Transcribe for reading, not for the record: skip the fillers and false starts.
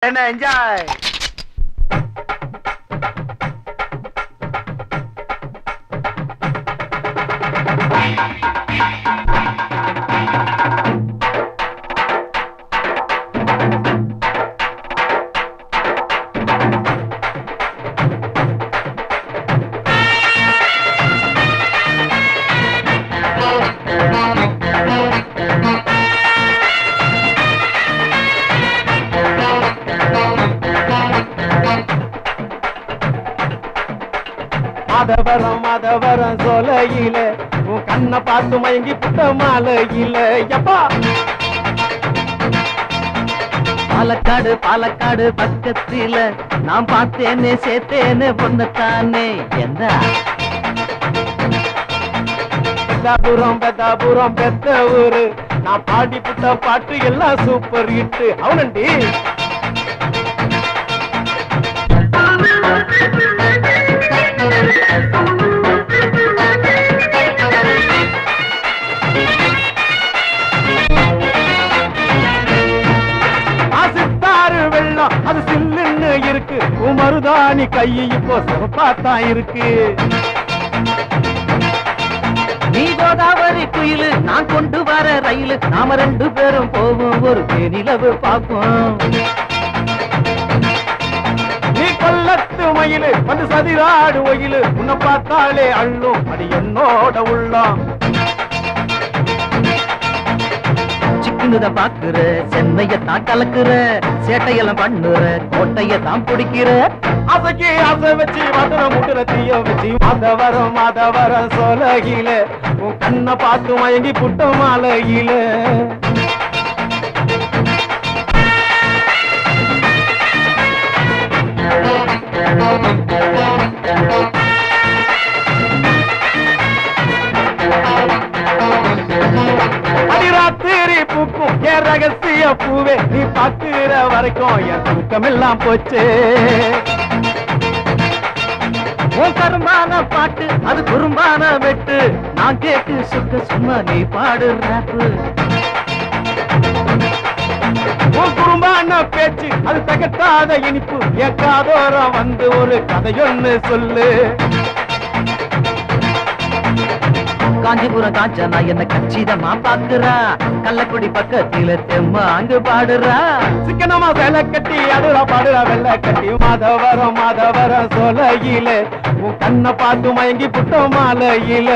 என்ன என்ஜாய். மதவரம் சொலையில உன் கண்ணை பார்த்து மயங்கி புட்ட மாலையில எப்பா பாலக்காடு பக்கத்தில நான் பார்த்தேனே சேர்த்தேனே பொண்ணத்தானே எந்த பெத்தாபுரம் பெத்த ஊரு நான் பாடி புட்ட பாட்டு எல்லாம் சூப்பர் ஹிட் அவனண்டி. வெள்ளம் அது சில்லுன்னு இருக்கு உமருதானி கையை இப்போ சிறப்பாத்தான் இருக்கு. நீ கோதாவரி குயிலு நான் கொண்டு வர ரயிலு நாம ரெண்டு பேரும் போவோம் ஒரு தேனிலவு பார்ப்போம். நீ கொல்லத்து மயிலு வந்து சதிராடு ஒயிலு உன்னை பார்த்தாலே அள்ளும் அது என்னோட உள்ளம். சிக்குனுத பாக்குற சென்னையத்தான் கலக்குற சேட்டையெல்லாம் பண்ணுற கோட்டையத்தான் பிடிக்கிற அசைக்கு அசை வச்சு மதுரை முட்டுற தீய வச்சு மதவரம் சொலகில உன் கண்ணை பார்த்து மயங்கி புட்ட மாலையில. அடிராத்திரி பூக்கும் என் ரகசிய பூவே நீ பாக்குற வரைக்கும் என் தூக்கம் எல்லாம் போச்சு. உன் கரும்பான பாட்டு அது குறும்பான வெட்டு நான் கேட்டு சுத்த சும்மா நீ பாடு ராப்பு. உன் குறும்பான பேச்சு அது தகட்டாத இனிப்பு என் காதோரம் வந்து ஒரு கதையொன்னு சொல்லு. காஞ்சிபுரம் காஞ்சனா என்ன கச்சிதமா பாக்குறா கள்ளக்குடி பக்கத்தில தெம்மா அங்கு பாடுறா. சிக்கனமா வேலை கட்டி அடுறா பாடுறா வெள்ளை கட்டி மதவரம் சொலையில உன் கண்ணை பார்த்து மயங்கி புட்ட மாலையில.